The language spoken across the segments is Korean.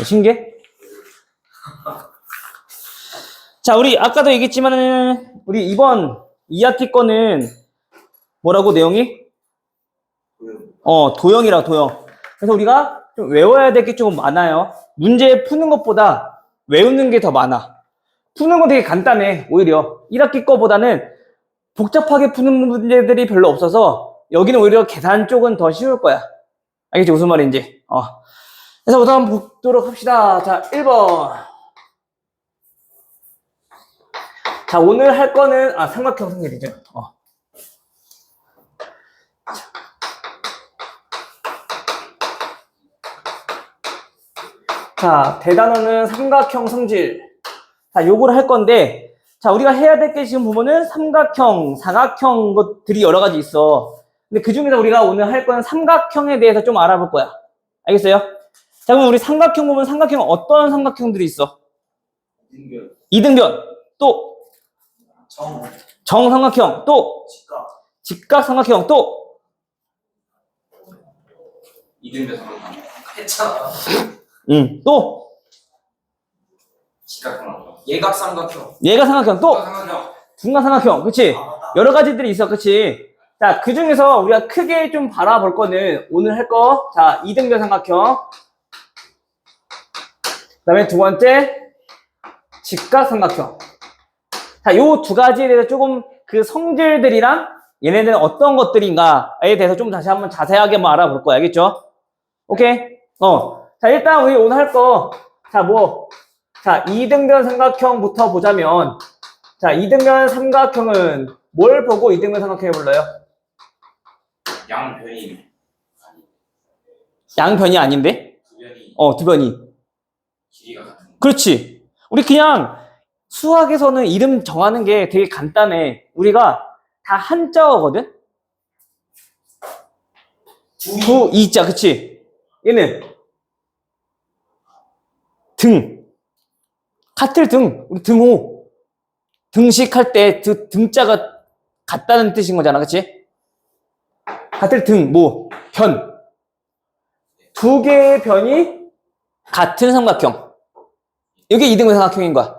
신기해? 자, 우리 아까도 얘기했지만은 우리 이번 2학기 거는 뭐라고 내용이? 도형이라 도형. 그래서 우리가 좀 외워야 될 게 좀 많아요. 문제 푸는 것보다 외우는 게 더 많아. 푸는 거 되게 간단해. 오히려 1학기 거보다는 복잡하게 푸는 문제들이 별로 없어서 여기는 오히려 계산 쪽은 더 쉬울 거야. 알겠지? 무슨 말인지. 그래서 우선 보도록 합시다. 자, 1번. 자, 오늘 할 거는 삼각형 성질이죠. 자, 대단원은 삼각형 성질. 자, 요거를 할 건데, 자, 우리가 해야 될 게 지금 보면은 삼각형, 사각형 것들이 여러 가지 있어. 근데 그 중에서 우리가 오늘 할 거는 삼각형에 대해서 좀 알아볼 거야. 알겠어요? 자, 그럼 우리 삼각형 보면 삼각형은 어떤 삼각형들이 있어? 이등변. 또? 정삼각형. 또? 직각삼각형. 또? 이등변 삼각형. 했잖아. 또? 직각삼각형. 예각삼각형. 예각삼각형. 또? 삼각형. 중간삼각형. 그치? 여러 가지들이 있어. 그치? 자, 그 중에서 우리가 크게 좀 바라볼 거는 오늘 할 거. 자, 이등변 삼각형. 그 다음에 두 번째, 직각삼각형. 자, 요 두 가지에 대해서 조금 그 성질들이랑 얘네들은 어떤 것들인가에 대해서 좀 다시 한번 자세하게 한번 알아볼 거야. 알겠죠? 오케이? 자, 일단 우리 오늘 할 거. 자, 이등변 삼각형부터 보자면, 자, 이등변 삼각형은 뭘 보고 이등변 삼각형을 불러요? 양변이. 양변이 아닌데? 두 변이. 두 변이. 길이가 같은. 그렇지. 우리 그냥 수학에서는 이름 정하는 게 되게 간단해. 우리가 다 한자어거든? 두, 이자, 그치? 얘는 등. 같을 등. 우리 등호. 등식할 때 등자가 같다는 뜻인 거잖아. 그치? 같을 등, 변. 두 개의 변이 같은 삼각형. 이게 이등변 삼각형인 거야.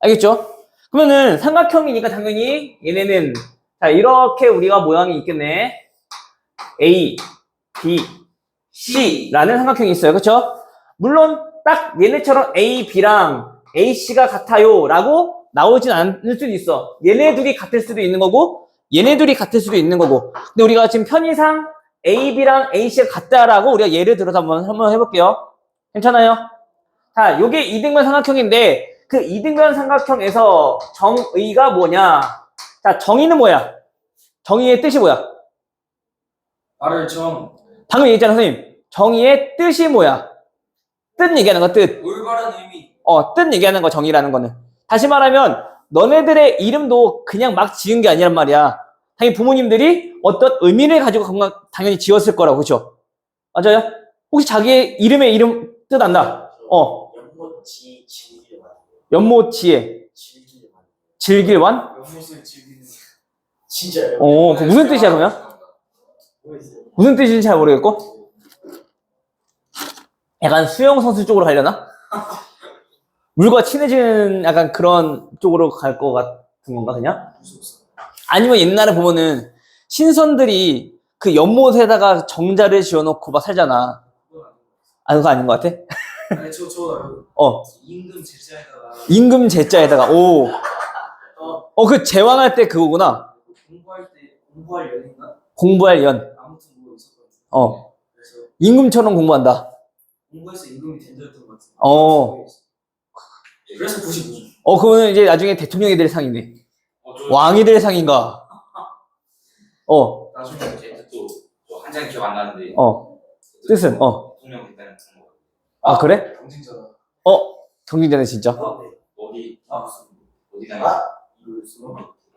알겠죠? 그러면은 삼각형이니까 당연히 얘네는 자, 이렇게 우리가 모양이 있겠네. A, B, C라는 삼각형이 있어요. 그렇죠? 물론 딱 얘네처럼 A, B랑 A, C가 같아요 라고 나오진 않을 수도 있어. 얘네 둘이 같을 수도 있는 거고 얘네 둘이 같을 수도 있는 거고. 근데 우리가 지금 편의상 A, B랑 A, C가 같다라고 우리가 예를 들어서 한번 해볼게요. 괜찮아요? 자, 요게 이등변 삼각형인데 그 이등변 삼각형에서 정의가 뭐냐? 자, 정의는 뭐야? 정의의 뜻이 뭐야? 말을 좀 방금 얘기했잖아, 선생님. 정의의 뜻이 뭐야? 뜻 얘기하는 거, 뜻. 올바른 의미. 뜻 얘기하는 거, 정의라는 거는. 다시 말하면 너네들의 이름도 그냥 막 지은 게 아니란 말이야. 당연히 부모님들이 어떤 의미를 가지고 당연히 지었을 거라고, 그렇죠? 맞아요? 혹시 자기의 이름의 이름 뜻 안다? 연못지 질길만. 연못지에 질길완? 연못을 즐기는. 진짜요? 그 무슨 뜻이야, 그러면? 모르겠어요. 무슨 뜻인지 잘 모르겠고. 약간 수영 선수 쪽으로 가려나? 물과 친해지는 약간 그런 쪽으로 갈 것 같은 건가, 그냥? 아니면 옛날에 보면은 신선들이 그 연못에다가 정자를 지어놓고 막 살잖아. 그거 아닌 것 같아? 아니 저 임금 제자에다가 임금 제자에다가, 그 제왕할 때 그거구나. 공부할 때 공부할 연인가? 공부할 연. 아무튼 뭐 있었거든요. 그래서 임금처럼 공부한다. 공부해서 임금이 된다였던 것 같아요. 그래서 95점. 그거는 이제 나중에 대통령이 될 상이네. 왕이 될 상인가? 나중에 제 뜻도 한장 기억 안 나는데. 뜻은, 대통령 됐다는 거. 그래? 경쟁자다. 경쟁자네, 진짜. 어디 당할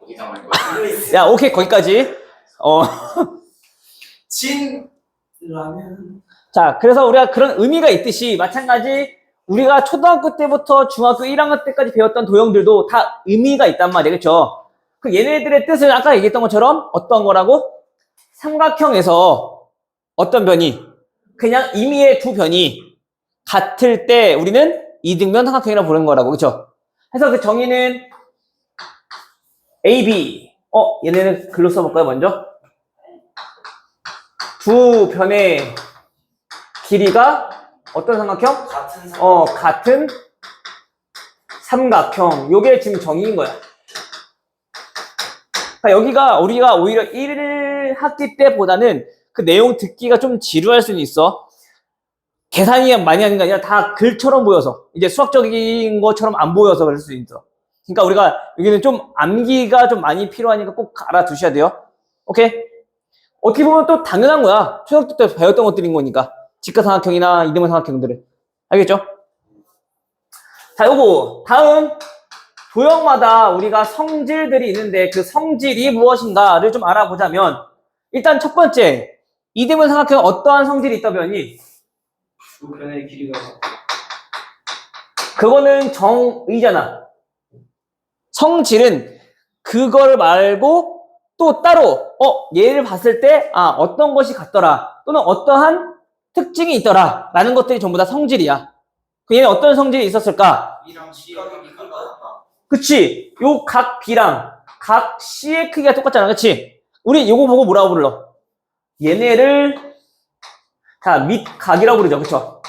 어디 당할 거야? 야, 오케이, 거기까지. 진라면. 자, 그래서 우리가 그런 의미가 있듯이 마찬가지 우리가 초등학교 때부터 중학교 1학년 때까지 배웠던 도형들도 다 의미가 있단 말이에요. 그렇죠? 그 얘네들의 뜻은 아까 얘기했던 것처럼 어떤 거라고? 삼각형에서 어떤 변이? 그냥 임의의 두 변이 같을 때 우리는 이등변 삼각형이라고 부르는 거라고. 그쵸? 그래서 그 정의는 AB. 얘네는 글로 써볼까요, 먼저? 두 변의 길이가 어떤 삼각형? 같은 상황. 같은 삼각형. 요게 지금 정의인 거야. 그러니까 여기가 우리가 오히려 1학기 때보다는 그 내용 듣기가 좀 지루할 수는 있어. 계산이 많이 하는 게 아니라 다 글처럼 보여서 이제 수학적인 것처럼 안 보여서 그럴 수 있어. 그러니까 우리가 여기는 좀 암기가 좀 많이 필요하니까 꼭 알아두셔야 돼요. 오케이? 어떻게 보면 또 당연한 거야. 초등학교 때 배웠던 것들인 거니까. 직각삼각형이나 이등변 삼각형들을. 알겠죠? 자, 요거 다음 도형마다 우리가 성질들이 있는데 그 성질이 무엇인가를 좀 알아보자면 일단 첫 번째 이등변 삼각형은 어떠한 성질이 있다면이 두 변의 길이가 그거는 정의잖아. 성질은 그걸 말고 또 따로 얘를 봤을 때 어떤 것이 같더라 또는 어떠한 특징이 있더라 라는 것들이 전부 다 성질이야. 얘는 어떤 성질이 있었을까? B랑 C가 크기가 같다. 그치? 요 각 B랑 각 C의 크기가 똑같잖아. 그치? 우리 요거 보고 뭐라고 불러? 얘네를 자 밑각이라고 부르죠. 그쵸?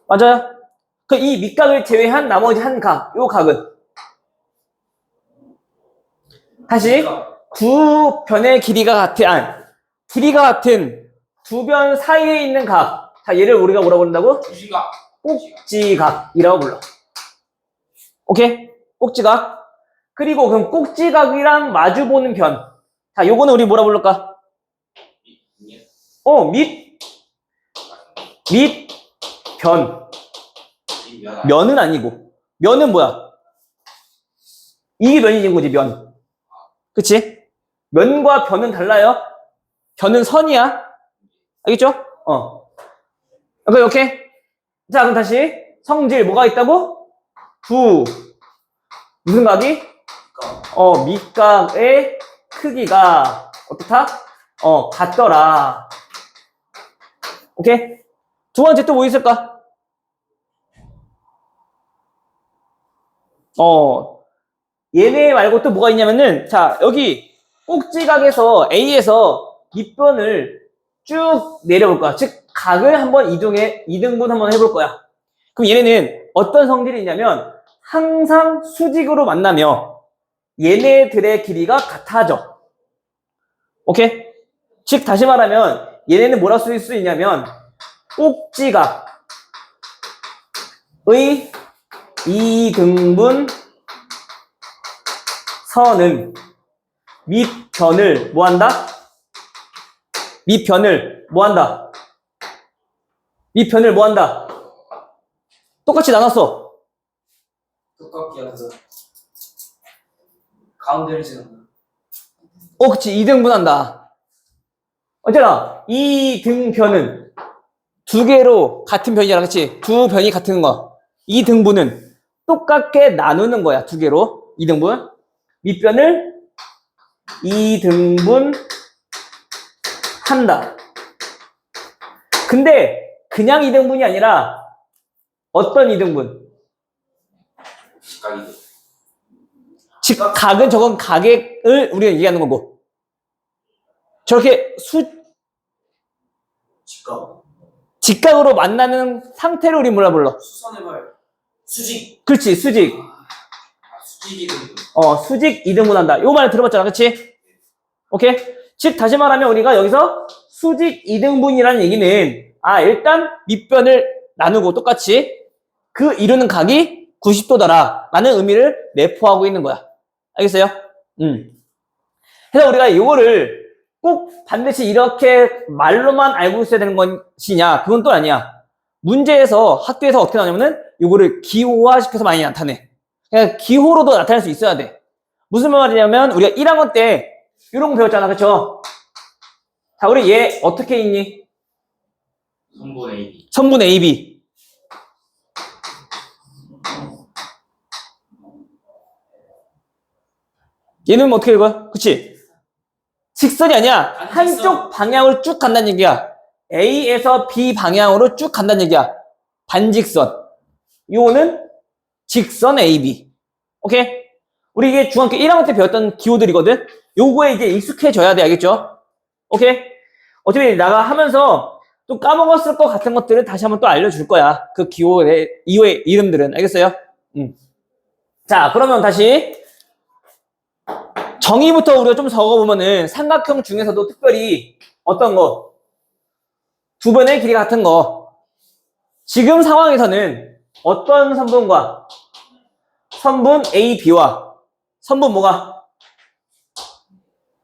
맞아요? 그 이 밑각을 제외한 나머지 한 각, 요 각은 다시 두 변의 길이가 같은 두 변 사이에 있는 각. 자, 얘를 우리가 뭐라고 부른다고? 주시가 꼭지각이라고 불러. 오케이? 꼭지각. 그리고 그럼 꼭지각이랑 마주보는 변. 자, 요거는 우리 뭐라 부를까? 밑변. 면은 아니고. 면은 뭐야? 이게 면이인 거지, 면. 그치? 면과 변은 달라요. 변은 선이야. 알겠죠? 오케이. 자, 그럼 다시. 성질 뭐가 있다고? 무슨 각이? 밑각의 크기가 어떻다? 같더라. 오케이? 두 번째 또 뭐 있을까? 얘네 말고 또 뭐가 있냐면은, 자, 여기 꼭지각에서 A에서 밑변을 쭉 내려볼 거야. 즉, 각을 한번 이등분 한번 해볼 거야. 그럼 얘네는 어떤 성질이 있냐면, 항상 수직으로 만나며 얘네들의 길이가 같아져. 오케이? 즉, 다시 말하면, 얘네는 뭐라 쓸 수 있냐면, 꼭지각의 이등분 선은 밑변을 뭐한다? 밑변을 뭐한다? 똑같이 나눴어. 똑같게 하면서 가운데를 지른다. 그치. 2등분한다. 어쩌나 이 등변은 두 개로 같은 변이잖아. 그치? 두 변이 같은 거. 이 등분은 똑같게 나누는 거야. 두 개로. 2등분. 밑변을 2등분 한다. 근데 그냥 2등분이 아니라 어떤 2등분? 직각이 즉 각은 저건 가격을 우리가 얘기하는 거고 저렇게 직각. 직각으로 만나는 상태를 우리 뭐라 불러? 수선의 발. 수직. 그렇지, 수직. 수직이 되는 수직 2등분 한다. 요 말 들어봤잖아, 그치? 오케이? 즉 다시 말하면 우리가 여기서 수직 2등분이라는 얘기는 일단 밑변을 나누고 똑같이 그 이루는 각이 90도다라 라는 의미를 내포하고 있는 거야. 알겠어요? 그래서 우리가 이거를 꼭 반드시 이렇게 말로만 알고 있어야 되는 것이냐? 그건 또 아니야. 문제에서 학교에서 어떻게 나오냐면은 이거를 기호화시켜서 많이 나타내. 그냥 기호로도 나타낼 수 있어야 돼. 무슨 말이냐면 우리가 1학년 때 이런 거 배웠잖아, 그쵸? 자, 우리 얘 어떻게 읽니? 선분 AB 선분 AB. 얘는 어떻게 읽어요? 그치? 직선이 아니야. 한쪽 방향을 쭉 간다는 얘기야. A에서 B 방향으로 쭉 간다는 얘기야. 반직선. 요거는 직선 AB. 오케이? 우리 이게 중학교 1학년 때 배웠던 기호들이거든? 요거에 이제 익숙해져야 돼, 알겠죠? 오케이? 어차피 나가 하면서 또 까먹었을 것 같은 것들을 다시 한번 또 알려줄 거야. 그 기호의 이름들은. 알겠어요? 자, 그러면 다시 정의부터 우리가 좀 적어보면은 삼각형 중에서도 특별히 어떤 거? 두 변의 길이 같은 거. 지금 상황에서는 어떤 선분과 선분 AB와 선분 뭐가?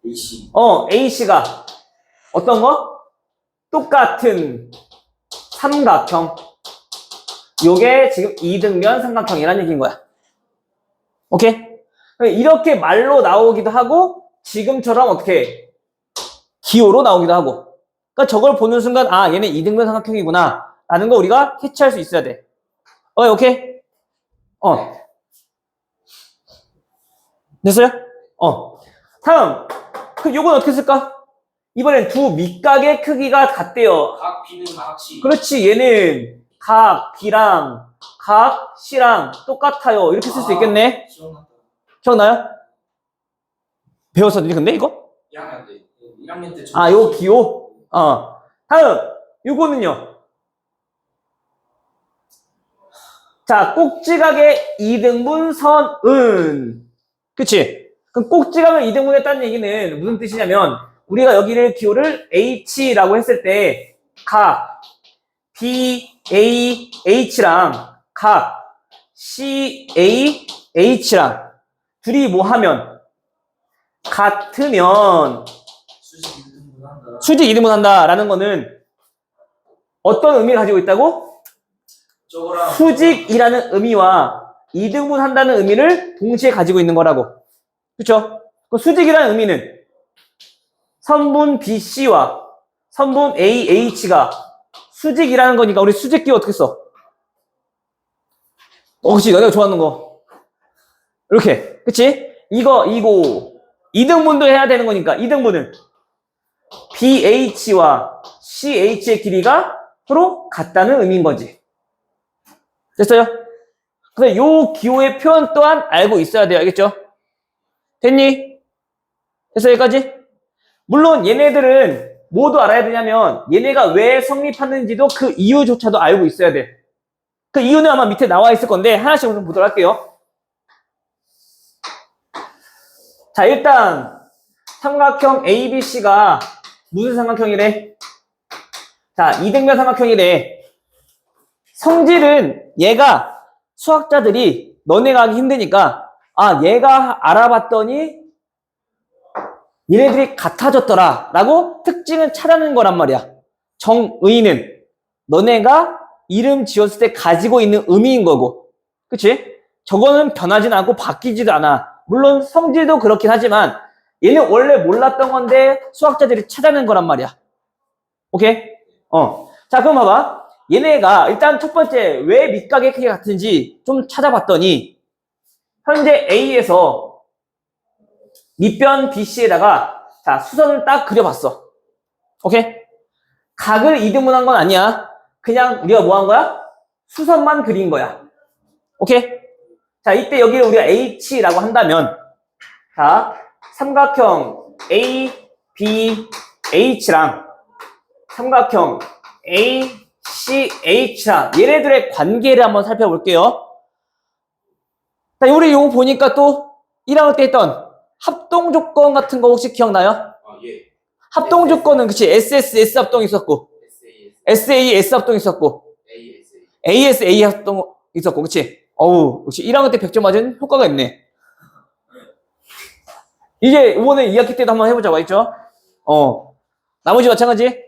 AC. AC가 어떤 거? 똑같은 삼각형. 요게 지금 이등변 삼각형이라는 얘기인 거야. 오케이? 이렇게 말로 나오기도 하고 지금처럼 어떻게 기호로 나오기도 하고. 그러니까 저걸 보는 순간 아 얘네 이등변 삼각형이구나 라는 거 우리가 캐치할 수 있어야 돼. 오케이? 됐어요? 다음 요건 어떻게 쓸까? 이번엔 두 밑각의 크기가 같대요. 각 B는 각 C. 그렇지, 얘는 각 B랑 각 C랑 똑같아요. 이렇게 쓸 수 있겠네. 기억났다. 기억나요? 배웠었니 근데 이거? 1학년 때. 1학년 때 아, 요 기호? 다음 요거는요. 자, 꼭지각의 이등분 선은 그치? 그럼 꼭지각을 이등분했다는 얘기는 무슨 뜻이냐면 우리가 여기를 기호를 H라고 했을 때 각 BAH랑 각 CAH랑 둘이 뭐 하면 같으면 수직 이등분한다. 수직 이등분한다 라는 거는 어떤 의미를 가지고 있다고? 저거랑 수직이라는 의미와 이등분한다는 의미를 동시에 가지고 있는 거라고. 그쵸? 그 수직이라는 의미는 선분 BC와 선분 AH가 수직이라는 거니까 우리 수직기호 어떻게 써? 그치, 너네가 좋아하는 거. 이렇게. 그치? 이거. 이등분도 해야 되는 거니까 이등분은 BH와 CH의 길이가 서로 같다는 의미인 거지. 됐어요? 그래서 요 기호의 표현 또한 알고 있어야 돼요. 알겠죠? 됐니? 됐어, 여기까지? 물론 얘네들은 뭐도 알아야 되냐면 얘네가 왜 성립하는지도 그 이유조차도 알고 있어야 돼. 그 이유는 아마 밑에 나와 있을 건데 하나씩 좀 보도록 할게요. 자, 일단 삼각형 ABC가 무슨 삼각형이래? 자, 이등변 삼각형이래. 성질은 얘가 수학자들이 너네가 하기 힘드니까 얘가 알아봤더니 얘네들이 같아졌더라 라고 특징을 찾아낸 거란 말이야. 정의는 너네가 이름 지었을 때 가지고 있는 의미인 거고, 그치? 저거는 변하진 않고 바뀌지도 않아. 물론 성질도 그렇긴 하지만 얘는 원래 몰랐던 건데 수학자들이 찾아낸 거란 말이야. 오케이? 자, 그럼 봐봐. 얘네가 일단 첫 번째 왜 밑각의 크기가 같은지 좀 찾아봤더니 현재 A에서 밑변 BC에다가 자 수선을 딱 그려봤어. 오케이? 각을 이등분한 건 아니야. 그냥 우리가 뭐 한 거야? 수선만 그린 거야. 오케이? 자, 이때 여기를 우리가 H라고 한다면 자 삼각형 A, B, H랑 삼각형 A, C, H랑 얘네들의 관계를 한번 살펴볼게요. 자, 우리 이거 보니까 또 1학년 때 했던 합동조건 같은 거 혹시 기억나요? 예. 합동조건은 그치 SS, S 합동 있었고 SAS, SA, S 합동 있었고 ASA. AS, A 합동 있었고 그치? 역시 1학년 때 100점 맞은 효과가 있네. 이제 이번에 2학기 때도 한번 해보자고 했죠? 나머지 마찬가지.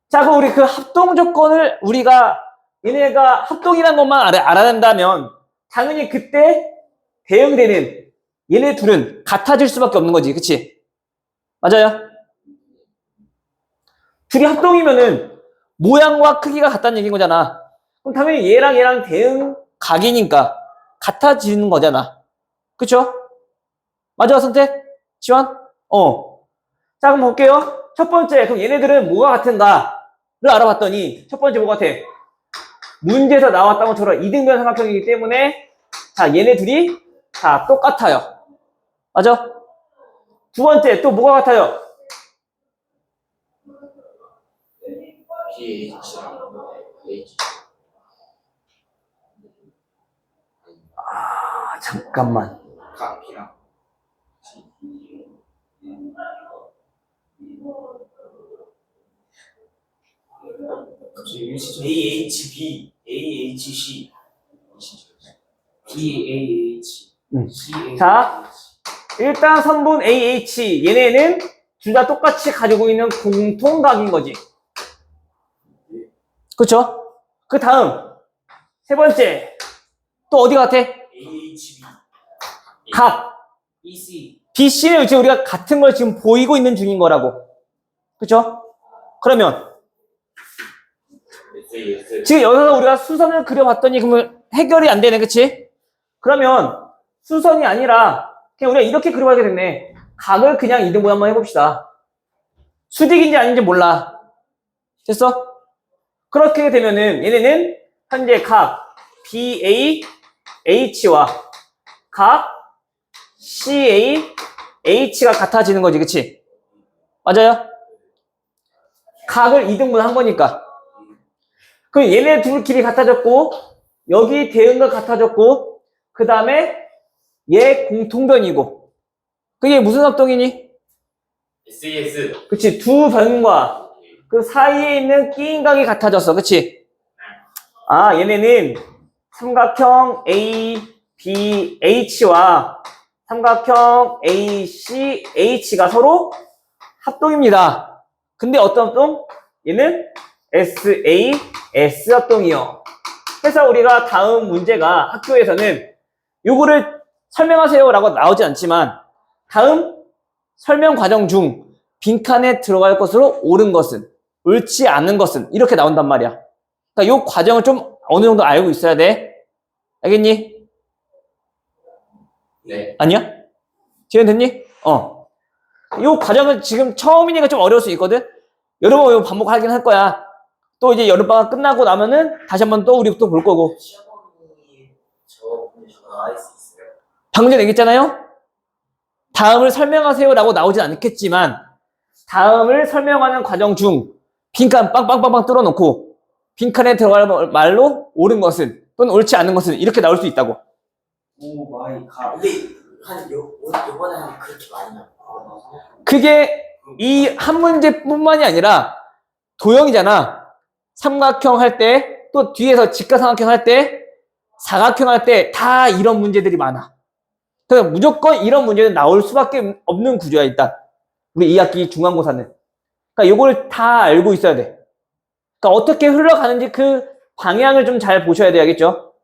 자, 그럼 우리 그 합동조건을 우리가 얘네가 합동이란 것만 알아낸다면 당연히 그때 대응되는 얘네 둘은 같아질 수밖에 없는 거지. 그치? 맞아요? 둘이 합동이면은 모양과 크기가 같다는 얘기인 거잖아. 그럼 당연히 얘랑 얘랑 대응 각이니까 같아지는 거잖아. 그쵸? 맞아, 선택? 지원? 자, 그럼 볼게요. 첫 번째, 그럼 얘네들은 뭐가 같은가? 알아봤더니 첫 번째 뭐 같아? 문제에서 나왔던 것처럼 이등변 삼각형이기 때문에 자 얘네 둘이 다 똑같아요. 맞아? 두 번째 또 뭐가 같아요? BH랑 H. 아 잠깐만. 각 B랑 갑자기 일시적 AHB, AHC, BAH, CAH. 자. 일단 선분 AH 얘네는 둘 다 똑같이 가지고 있는 공통각인 거지. 그쵸? 그 다음 세 번째 또 어디 같아? AHB, 각 EC, BC는 지금 우리가 같은 걸 지금 보이고 있는 중인 거라고. 그쵸? 그러면 SAS. 지금 여기서 우리가 수선을 그려봤더니 그러면 해결이 안 되네. 그치? 그러면 수선이 아니라 그냥 우리가 이렇게 그려봐야 되겠네. 각을 그냥 이등분 한번 해봅시다. 수직인지 아닌지 몰라. 됐어? 그렇게 되면은 얘네는 현재 각 BAH와 각 CAH가 같아지는 거지. 그치? 맞아요? 각을 이등분 한 거니까. 그럼 얘네 둘 길이 같아졌고 여기 대응과 같아졌고 그 다음에 얘 공통변이고 그게 무슨 합동이니? SAS. 그치? 두 변과 그 사이에 있는 끼인 각이 같아졌어. 그치? 아 얘네는 삼각형 ABH와 삼각형 ACH가 서로 합동입니다. 근데 어떤 합동? 얘는 SAS 합동이요. 그래서 우리가 다음 문제가 학교에서는 요거를 설명하세요 라고 나오지 않지만 다음 설명 과정 중 빈칸에 들어갈 것으로 옳은 것은 옳지 않은 것은 이렇게 나온단 말이야. 그러니까 요 과정을 좀 어느 정도 알고 있어야 돼. 알겠니? 네. 아니야? 지금 됐니? 요 과정은 지금 처음이니까 좀 어려울 수 있거든? 여러분 이거 반복하긴 할 거야. 또 이제 여름방학 끝나고 나면은 다시 한번 또 우리 또 볼 거고. 시험원이 저 문제 전화 알 수 있어요? 방금 전에 얘기했잖아요? 다음을 설명하세요 라고 나오진 않겠지만 다음을 설명하는 과정 중 빈칸 빵빵빵빵 뚫어놓고 빈칸에 들어갈 말로 옳은 것은 또는 옳지 않은 것은 이렇게 나올 수 있다고. 오 마이 갓. 근데 요번에 하면 그렇게 많이 나와요. 그게 이 한 문제뿐만이 아니라 도형이잖아. 삼각형 할 때 또 뒤에서 직각삼각형 할 때 사각형 할 때 다 이런 문제들이 많아. 그래서 무조건 이런 문제는 나올 수밖에 없는 구조야 일단. 우리 2학기 중간고사는. 그러니까 이걸 다 알고 있어야 돼. 그러니까 어떻게 흘러가는지 그 방향을 좀 잘 보셔야 돼야겠죠.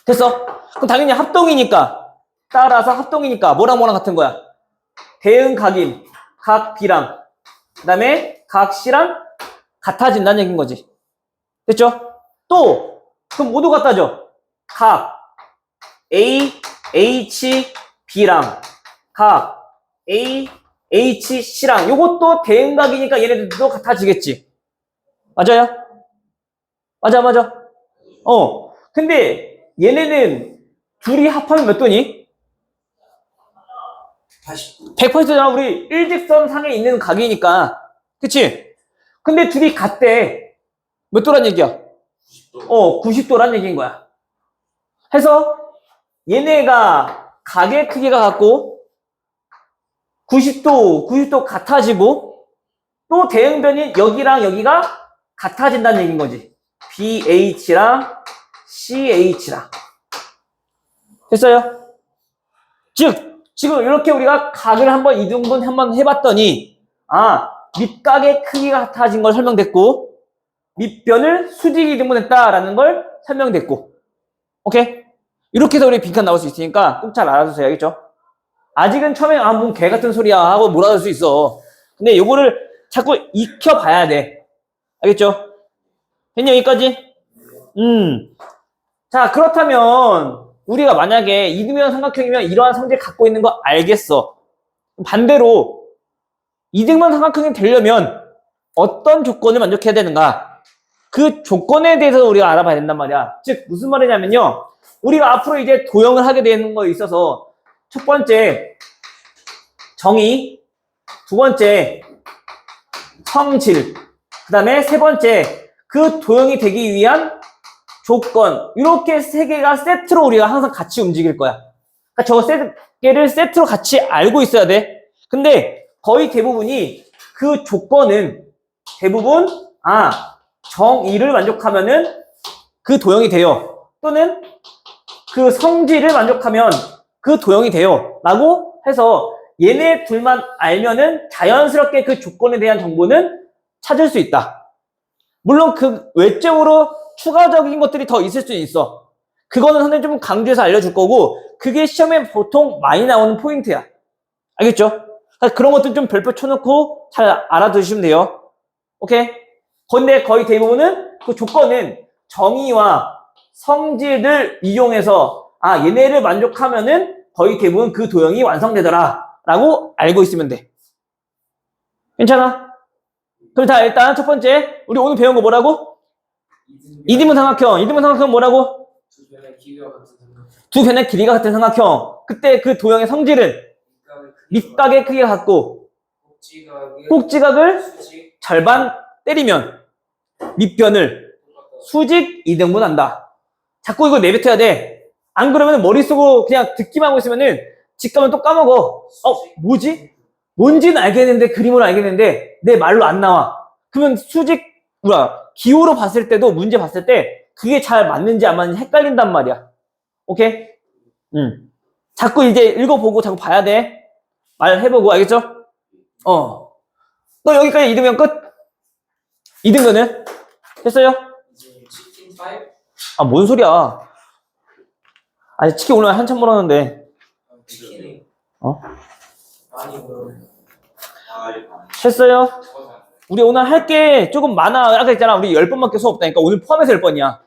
됐어? 그럼 당연히 합동이니까 따라서 합동이니까 뭐랑 같은 거야? 대응 각인 각 B랑 그 다음에 각 C랑 같아진다는 얘기인 거지. 됐죠? 또 그럼 모두 같아져. 각 A, H, B랑 각 A, H, C랑 요것도 대응각이니까 얘네들도 같아지겠지. 맞아요? 맞아. 근데 얘네는 둘이 합하면 몇 도니? 89. 100%잖아. 우리 일직선 상에 있는 각이니까. 그치? 근데 둘이 같대. 몇 도란 얘기야? 90도. 90도란 얘기인 거야. 해서 얘네가 각의 크기가 같고 90도 같아지고 또 대응변인 여기랑 여기가 같아진다는 얘기인 거지. BH랑 CH랑. 됐어요? 즉 지금 이렇게 우리가 각을 한번 이등분 한번 해봤더니 밑각의 크기가 같아진 걸 설명됐고 밑변을 수직 이등분했다라는 걸 설명됐고 오케이? 이렇게 해서 우리 빈칸 나올 수 있으니까 꼭 잘 알아두세요. 알겠죠? 아직은 처음에 뭔 개 같은 소리야 하고 몰아줄 수 있어. 근데 요거를 자꾸 익혀봐야 돼. 알겠죠? 됐니 여기까지? 자 그렇다면 우리가 만약에 이등변 삼각형이면 이러한 성질 갖고 있는 거 알겠어. 반대로 이등변 삼각형이 되려면 어떤 조건을 만족해야 되는가? 그 조건에 대해서 우리가 알아봐야 된단 말이야. 즉 무슨 말이냐면요. 우리가 앞으로 이제 도형을 하게 되는 거에 있어서 첫 번째 정의, 두 번째 성질, 그 다음에 세 번째 그 도형이 되기 위한 조건, 이렇게 세 개가 세트로 우리가 항상 같이 움직일 거야. 그러니까 저거 세 개를 세트로 같이 알고 있어야 돼. 근데 거의 대부분이 그 조건은 대부분 정의를 만족하면은 그 도형이 돼요. 또는 그 성질을 만족하면 그 도형이 돼요. 라고 해서 얘네 둘만 알면은 자연스럽게 그 조건에 대한 정보는 찾을 수 있다. 물론 그 외적으로 추가적인 것들이 더 있을 수 있어. 그거는 선생님 좀 강조해서 알려줄 거고, 그게 시험에 보통 많이 나오는 포인트야. 알겠죠? 그러니까 그런 것들 좀 별표 쳐놓고 잘 알아두시면 돼요. 오케이? 근데 거의 대부분은 그 조건은 정의와 성질을 이용해서 얘네를 만족하면은 거의 대부분 그 도형이 완성되더라 라고 알고 있으면 돼. 괜찮아? 그럼 다 일단 첫 번째 우리 오늘 배운 거 뭐라고? 이등분 삼각형. 이등분 삼각형 뭐라고? 두 변의 길이가 같은 삼각형. 그때 그 도형의 성질은 밑각의 크기가 같고 꼭지각을 절반 때리면 밑변을 수직 2등분 한다. 자꾸 이거 내뱉어야 돼. 안 그러면 머릿속으로 그냥 듣기만 하고 있으면은 집 가면 또 까먹어. 뭐지? 뭔지는 알겠는데, 그림으로 알겠는데 내 말로 안 나와. 그러면 기호로 봤을 때도 문제 봤을 때 그게 잘 맞는지 안 맞는지 헷갈린단 말이야. 오케이? 자꾸 이제 읽어보고 자꾸 봐야 돼. 말해보고, 알겠죠? 너 여기까지 2등분 끝? 2등분은? 됐어요? 뭔 소리야. 아니, 치킨 오늘 한참 물었는데. 됐어요? 우리 오늘 할 게 조금 많아. 아까 했잖아. 우리 10번밖에 수업 없다니까. 오늘 포함해서 10번이야. 그러니까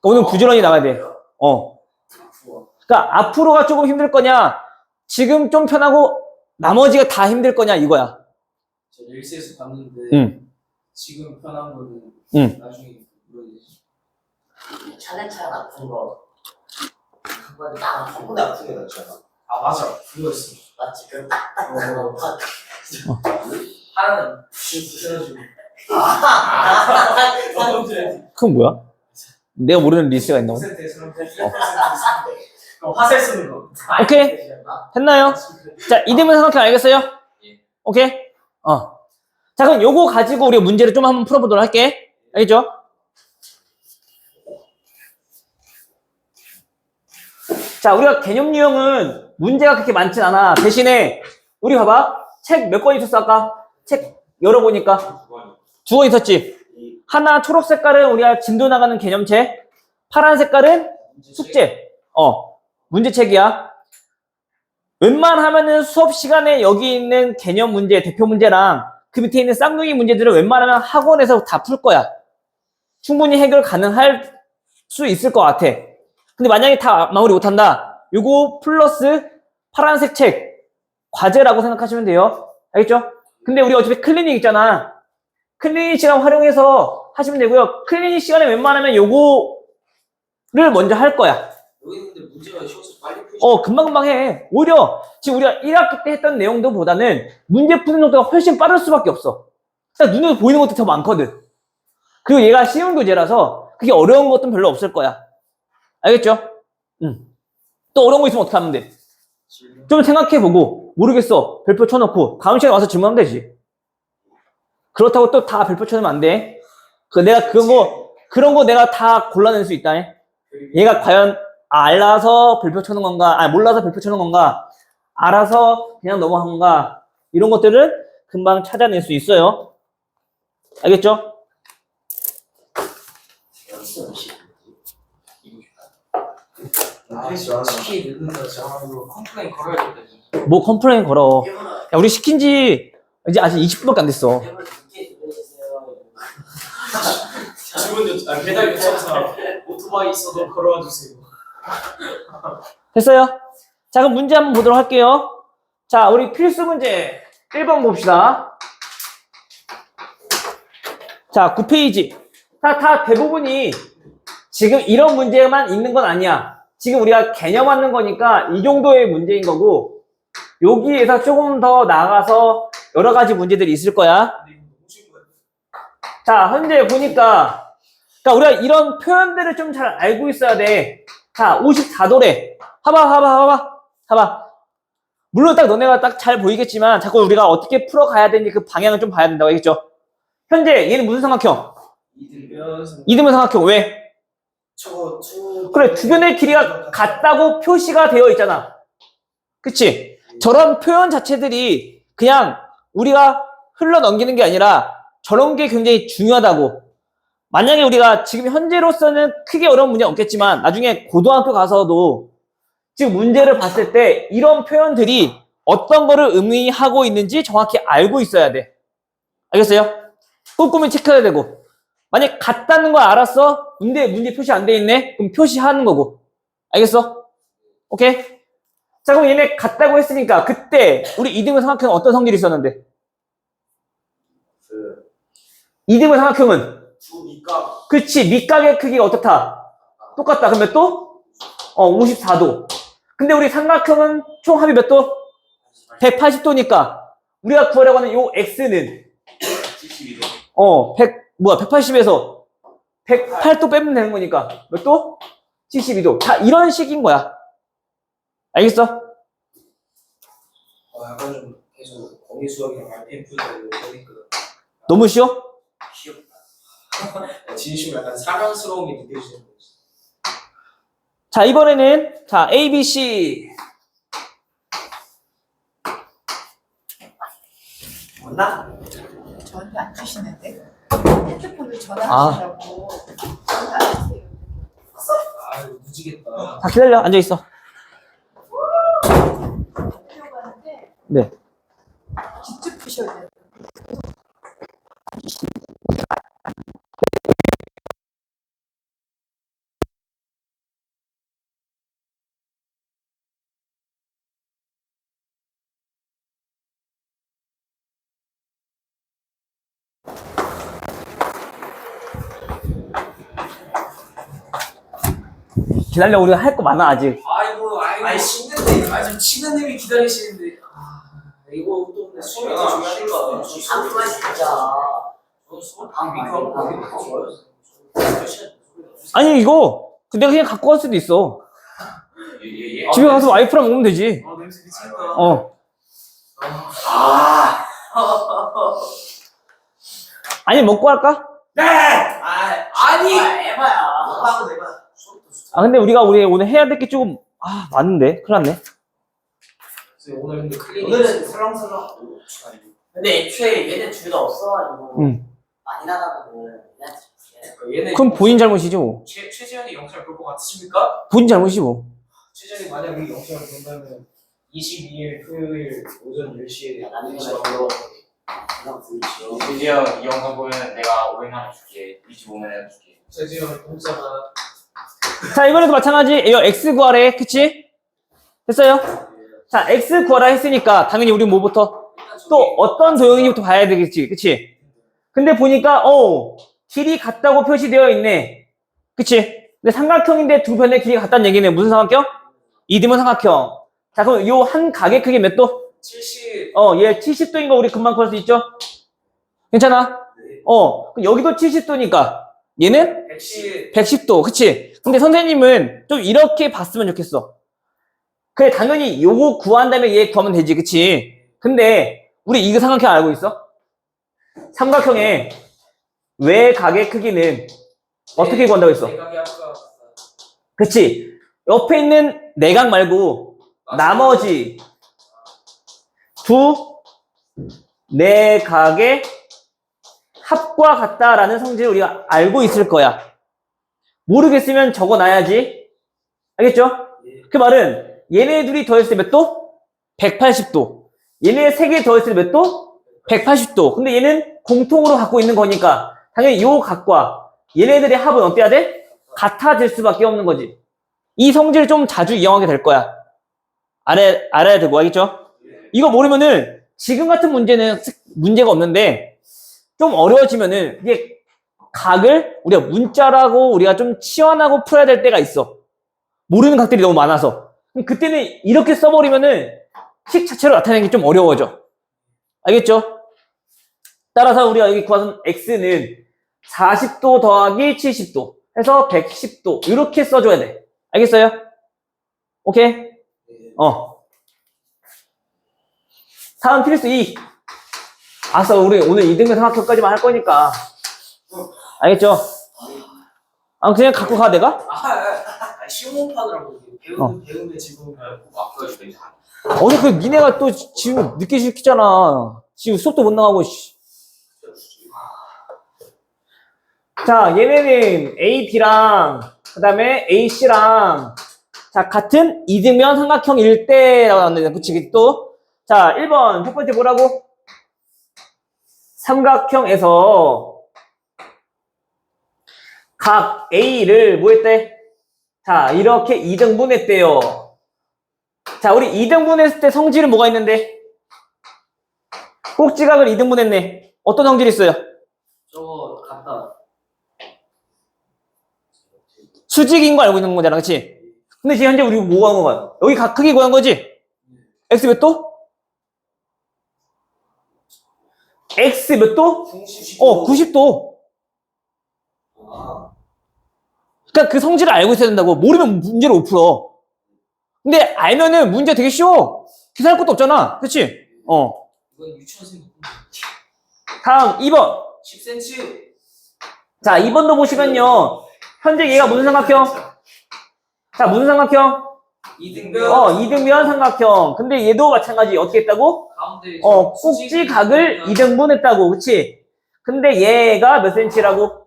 오늘 부지런히 나가야 돼. 그러니까 앞으로가 조금 힘들 거냐, 지금 좀 편하고 나머지가 다 힘들 거냐, 이거야. 저 릴스에서 봤는데 지금 편한 거는 나중에 물어야지. 차례차례 아픈 거 그거 딱한 번에 아픈 게 낫잖아. 맞아, 그거였어. 맞지? 그 딱딱 그거 하나는 부셔가지고. 그건 뭐야? 내가 모르는 리스트가 있나? 화살 쏘는 거. 오케이. 했나요? 자, 이등분 삼각형 알겠어요? 오케이? 자, 그럼 요거 가지고 우리가 문제를 좀 한번 풀어보도록 할게. 알겠죠? 자, 우리가 개념 유형은 문제가 그렇게 많진 않아. 대신에 우리 봐봐. 책 몇 권 있었어 아까? 책 열어보니까 2권 있었지. 하나 초록 색깔은 우리가 진도 나가는 개념책, 파란 색깔은 숙제. 문제책이야. 웬만하면은 수업 시간에 여기 있는 개념 문제, 대표 문제랑 그 밑에 있는 쌍둥이 문제들은 웬만하면 학원에서 다 풀 거야. 충분히 해결 가능할 수 있을 것 같아. 근데 만약에 다 마무리 못한다. 요거 플러스 파란색 책 과제라고 생각하시면 돼요. 알겠죠? 근데 우리 어차피 클리닉 있잖아. 클리닉 시간 활용해서 하시면 되고요. 클리닉 시간에 웬만하면 요거를 먼저 할 거야. 여기 있는데 문제가 쉬워서 빨리 풀지. 금방금방 해. 오히려 지금 우리가 1학기 때 했던 내용도보다는 문제 푸는 속도가 훨씬 빠를 수밖에 없어. 그러니까 눈에 보이는 것도 더 많거든. 그리고 얘가 쉬운 교재라서 그게 어려운 것도 별로 없을 거야. 알겠죠? 또 어려운 거 있으면 어떻게 하면 돼? 좀 생각해보고 모르겠어. 별표 쳐놓고 다음 시간에 와서 질문하면 되지. 그렇다고 또 다 별표 쳐놓으면 안 돼. 내가 그런 거 내가 다 골라낼 수 있다. 얘가 과연 알아서 별표 쳐놓은 건가, 몰라서 별표 쳐놓은 건가, 알아서 그냥 넘어간 건가, 이런 것들을 금방 찾아낼 수 있어요. 알겠죠? 치킨 늦는다 정말로 컴플레인 걸어야겠다. 뭐 컴플레인 걸어. 야, 우리 시킨 지 이제 아직 20분밖에 안 됐어. 주문도 배달 요청사 오토바이 있어도 걸어와 주세요. 됐어요? 자, 그럼 문제 한번 보도록 할게요. 자, 우리 필수 문제 1번 봅시다. 자, 9페이지. 다 대부분이 지금 이런 문제만 있는 건 아니야. 지금 우리가 개념 하는 거니까 이 정도의 문제인 거고, 여기에서 조금 더 나가서 여러 가지 문제들이 있을 거야. 자, 현재 보니까, 그러니까 우리가 이런 표현들을 좀 잘 알고 있어야 돼. 자, 54도래. 봐봐. 물론 딱 너네가 딱 잘 보이겠지만, 자꾸 우리가 어떻게 풀어가야 되는지 그 방향을 좀 봐야 된다고 알겠죠? 현재 얘는 무슨 삼각형? 이등변 삼각형. 왜? 그래, 두 변의 길이가 같다고 표시가 되어 있잖아. 그치? 저런 표현 자체들이 그냥 우리가 흘러 넘기는 게 아니라 저런 게 굉장히 중요하다고. 만약에 우리가 지금 현재로서는 크게 어려운 문제 없겠지만 나중에 고등학교 가서도 지금 문제를 봤을 때 이런 표현들이 어떤 거를 의미하고 있는지 정확히 알고 있어야 돼. 알겠어요? 꼼꼼히 체크해야 되고. 만약 같다는 걸 알았어? 문제 표시 안 돼 있네? 그럼 표시하는 거고. 알겠어? 오케이? 자, 그럼 얘네 같다고 했으니까 그때 우리 이등변 삼각형은 어떤 성질이 있었는데? 이등변 삼각형은? 그치, 밑각의 크기가 어떻다? 똑같다. 그럼 몇 도? 54도. 근데 우리 삼각형은 총 합이 몇 도? 180도니까 우리가 구하려고 하는 요 x는 72도. 180에서 108도 빼면 되는 거니까 몇 도? 72도. 자, 이런 식인 거야. 알겠어? 약간 좀 계속 거미 수학이랑 RPM 보니까 너무 쉬워? 귀엽다. 진심 약간 사랑스러움이 느껴지는 거지. 자, 이번에는 자, A, B, C. 맞나? 저한테 안 주시는데 핸드폰을 전화하시라고 저한테 안 주세요. 아유 무지겠다. 자, 기다려. 앉아 있어. 학교 가는데 네. 직접 주셔야 돼요. 기다려. 우리가 할 거 많아, 아직. 아이고 씻는데 좀 치는 님이 기다리시는데 이거 또 근데 수업이 더 중요하니까 한번 진짜. 아니, 이거 내가 그냥 갖고 갈 수도 있어. 예. 집에 가서 와이프랑 먹으면 되지. 냄새 미치겠다. 아니, 먹고 할까? 네! 아니! 에바야. 뭐라고 내가 근데 우리가 오늘 해야 될 게 조금, 많은데. 큰일 났네. 오늘 근데 클리닉 오늘은 설렁설렁. 근데 애초에 얘네 둘 다 없어가지고 많이 나가면은 얘네한테 그럼 본인 잘못이지, 뭐. 최재현이 영상 볼 것 같으십니까? 본인 잘못이지, 뭐. 최재현이 만약에 영상을 본다면 22일 토요일 오전 10시에 나중에 들어. 그냥 보이죠. 드디어 이 영상 보면 내가 500만 원 줄게. 25만 원 줄게. 최재현 공짜가 자, 이번에도 마찬가지. 이거 X 구하래. 그치? 됐어요? 자, X 구하라 했으니까 당연히 우리 뭐부터? 또 어떤 도형인지부터 봐야 되겠지. 그치? 근데 보니까 길이 같다고 표시되어 있네. 그치? 근데 삼각형인데 두 변의 길이가 같다는 얘기네. 무슨 삼각형? 이등변 삼각형. 자, 그럼 요 한 각의 크기 몇 도? 70 얘 70도인 거 우리 금방 구할 수 있죠? 괜찮아? 그럼 여기도 70도니까 얘는 110 110도. 그치? 근데 선생님은 좀 이렇게 봤으면 좋겠어. 그래, 당연히 요거 구한 다음에 얘 구하면 되지. 그치? 근데 우리 이 삼각형 알고 있어? 삼각형의 외각의 크기는 어떻게 구한다고 했어? 내각이 아까 그치? 옆에 있는 내각 말고 나머지 두 내각의 합과 같다라는 성질을 우리가 알고 있을 거야. 모르겠으면 적어놔야지. 알겠죠? 그 말은 얘네 둘이 더했을 때 몇 도? 180도. 얘네 세 개 더했을 때 몇 도? 180도. 근데 얘는 공통으로 갖고 있는 거니까 당연히 요 각과 얘네들의 합은 어때야 돼? 같아질 수밖에 없는 거지. 이 성질을 좀 자주 이용하게 될 거야. 알아야 되고, 알겠죠? 이거 모르면은 지금 같은 문제는 문제가 없는데 좀 어려워지면은 이게 각을 우리가 문자라고 우리가 좀 치환하고 풀어야 될 때가 있어. 모르는 각들이 너무 많아서. 그럼 그때는 이렇게 써버리면은 식 자체로 나타내는 게 좀 어려워져. 알겠죠? 따라서 우리가 여기 구한 x는 40도 더하기 70도 해서 110도 이렇게 써줘야 돼. 알겠어요? 오케이? 다음 필수 2. 아싸, 우리 오늘 2등분 삼각형까지만 할 거니까. 알겠죠? 아, 그냥 갖고 가, 내가? 시험 판이라고 배우는 지금 맡겨주면 그 니네가 또 지금 늦게 시키잖아. 지금 수업도 못 나가고, 씨. 자, 얘네는 A, B랑, 그 다음에 A, C랑, 자, 같은 이등변 삼각형일 때라고 나왔는데, 그치, 또. 자, 1번, 첫 번째 뭐라고? 삼각형에서 각 A를 뭐 했대? 자, 이렇게 2등분 했대요. 자, 우리 2등분 했을 때 성질은 뭐가 있는데? 꼭지각을 2등분 했네. 어떤 성질이 있어요? 저거 같다. 수직인 거 알고 있는 거잖아, 그치? 근데 지금 현재 우리 뭐 구한 거야? 여기 각 크기 구한 거지? X 몇 도? X 몇 도? 90도. 그러니까 그 성질을 알고 있어야 된다고. 모르면 문제를 못 풀어. 근데 알면은 문제 되게 쉬워. 계산할 것도 없잖아. 그치? 이건 유치원생 다음 2번. 10cm. 자, 2번도 보시면요. 현재 얘가 무슨 삼각형? 자, 무슨 삼각형? 2등변. 2등변 삼각형. 근데 얘도 마찬가지. 어떻게 했다고? 가운데 꼭지각을 2등분 했다고. 그치? 근데 얘가 몇 cm라고?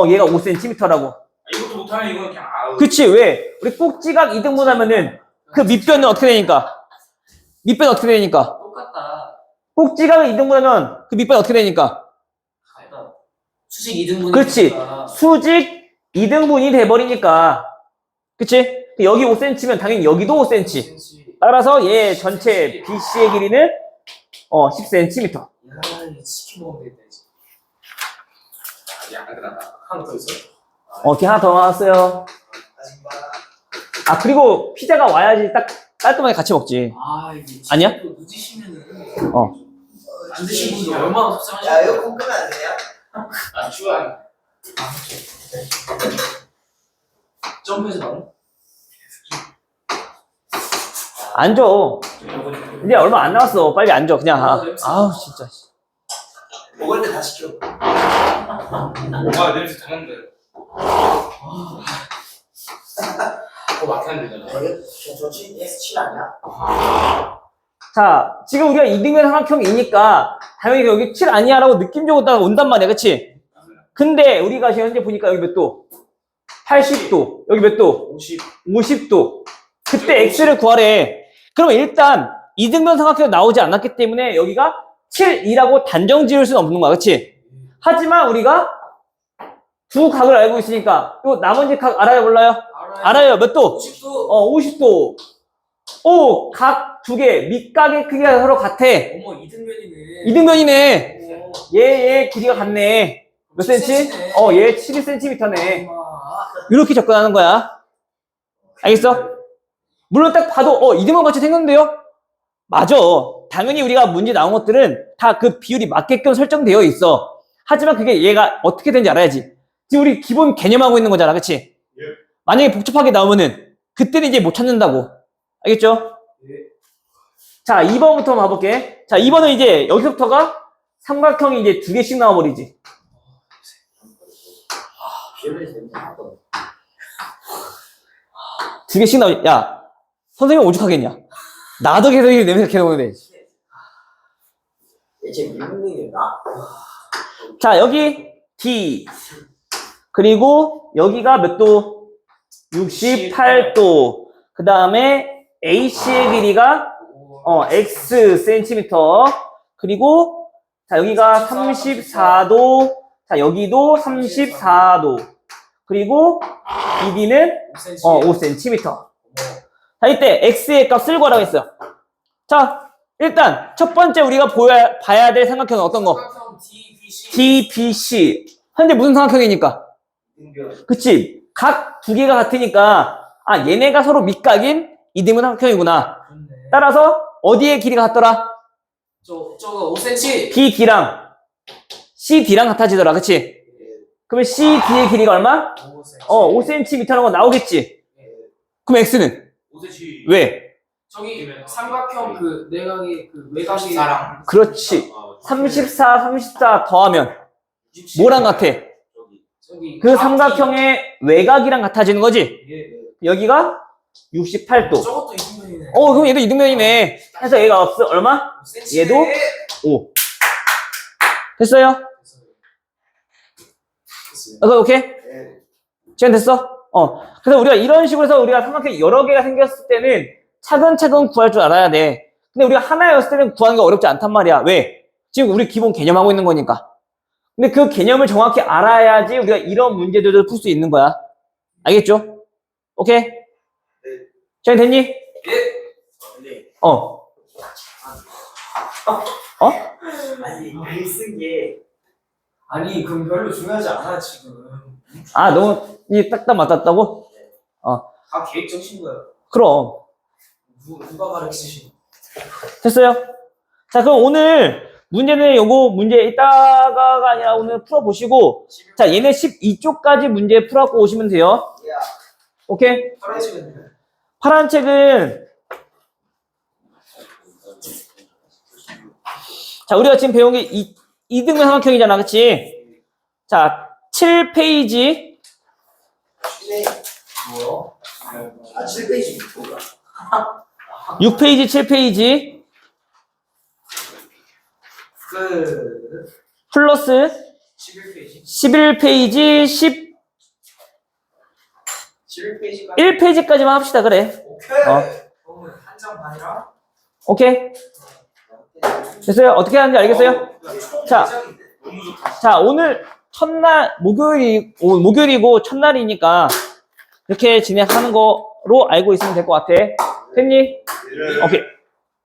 얘가 5cm라고. 이것도 못하면 이건 그냥 아우. 그치? 왜? 우리 꼭지각 2등분 하면은 그 밑변은 어떻게 되니까? 밑변 어떻게 되니까? 똑같다. 꼭지각을 2등분 하면 그 밑변 어떻게 되니까? 같다. 수직 2등분. 그렇지. 수직 2등분이 돼버리니까. 그치? 여기 5cm면 당연히 여기도 5cm. 따라서 얘 전체 BC의 길이는 10cm. 야, 이거 치킨 먹으면 되겠다 이제. 약간 그나다. 하나 더 있어? 오케이, 하나 더 나왔어요. 아직 봐. 아, 그리고 피자가 와야지 딱 깔끔하게 같이 먹지. 이게 아니야? 또 늦으시면은 안 드신 분들 야, 얼마나 야, 속상하실까요? 에어컨 끄면 안 되냐? 아 추한. 점프해서 나는? 앉아. 이제 얼마 안 남았어. 빨리 앉아. 그냥. 아우, 진짜. 먹을 때 다 시켜. 와 냄새 다 난다. 그거 맡으면 되잖아. 저 S7 아니야? 자, 지금 우리가 2등변 삼각형이니까 당연히 여기 7 아니야라고 느낌적으로 딱 온단 말이야. 그치? 근데 우리가 지금 현재 보니까 여기 몇 도? 80도. 여기 몇 도? 50도. 그때 X를 구하래. 그러면 일단 2등변 삼각형 나오지 않았기 때문에 여기가 7이라고 단정 지을 수는 없는 거야. 그치? 하지만 우리가 두 각을 알고 있으니까 요 나머지 각 알아요? 몰라요? 알아요. 몇 도? 50도. 50도. 각 두 개, 밑각의 크기가 서로 같아. 어머 2등변이네. 2등변이네. 얘 길이가 같네. 몇 cm? 10cm 네. 얘 12cm네. 이렇게 접근하는 거야. 알겠어? 물론 딱 봐도 2등변 같이 생겼는데요? 맞아. 당연히 우리가 문제 나온 것들은 다 그 비율이 맞게끔 설정되어 있어. 하지만 그게 얘가 어떻게 되는지 알아야지. 지금 우리 기본 개념하고 있는 거잖아. 그치? 만약에 복잡하게 나오면은 그때는 이제 못 찾는다고. 알겠죠? 자, 2번부터 한번 가볼게. 자, 2번은 이제 여기서부터가 삼각형이 이제 두 개씩 나와버리지. 비율에서 냄새 하나도. 두 개씩 나오지. 야, 선생님 오죽하겠냐? 나도 계속 이 냄새가 계속 오는데. 얘 미국인이나? 자, 여기 D. 그리고 여기가 몇 도? 68도. 그 다음에 AC의 길이가 X 센티미터. 그리고 자, 여기가 34도. 자, 여기도 34도. 그리고 BD는 5cm. 자, 이때 X의 값 쓸 거라고 했어요. 자, 일단 첫 번째 우리가 봐야 될 삼각형은 어떤 거? 삼각형 DBC. DBC. 현재 무슨 삼각형이니까? 등변. 그치? 각 두 개가 같으니까 아 얘네가 서로 밑각인 이등분 삼각형이구나. 그렇네. 따라서 어디의 길이가 같더라? 저거 5cm. BD랑 CD랑 같아지더라. 그치? 그러면 CD의 길이가 얼마? 5cm. 5cm라는 거 나오겠지? 그럼 X는? 5cm. 왜? 저기 삼각형 그 내각이 그 외곽이 4랑 그렇지. 34 더하면 뭐랑 같아? 저기 그 삼각형의 외곽이랑 같아지는 거지? 여기가 68도. 저것도 이등변이네. 그럼 얘도 이등변이네. 해서 얘가 얼마? 5cm. 얘도 5. 됐어요? 오케이? 시간 됐어? 그래서 우리가 이런 식으로 해서 우리가 삼각형이 여러 개가 생겼을 때는 차근차근 구할 줄 알아야 돼. 근데 우리가 하나였을 때는 구하는 게 어렵지 않단 말이야. 왜? 지금 우리 기본 개념하고 있는 거니까. 근데 그 개념을 정확히 알아야지 우리가 이런 문제들을 풀 수 있는 거야. 알겠죠? 오케이? 시간 됐니? 네. 아니 글 쓴 게 아니 그럼 별로 중요하지 않아 지금. 너무 딱딱 맞았다고? 다 계획 정신 거야. 그럼. 누가 가르치신? 됐어요? 자, 그럼 오늘 문제는 요거 문제 이따가가 아니라 오늘 풀어보시고, 자, 얘네 12쪽까지 문제 풀어갖고 오시면 돼요. 오케이? 파란색은 돼. 파란 책은, 자, 우리가 지금 배운 게 이등분 삼각형이잖아. 그치? 자, 7페이지, 뭐요? 7페이지 뭐야? 6페이지, 7페이지, 그 플러스 11페이지. 11페이지, 11페이지까지. 11페이지까지만 합시다. 그래. 오케이. 그러면 한 장 반이랑. 오케이? 됐어요? 어떻게 하는지 알겠어요? 자. 자, 오늘 첫날, 목요일이고 첫날이니까 이렇게 진행하는 거로 알고 있으면 될 것 같아. 됐니? 오케이.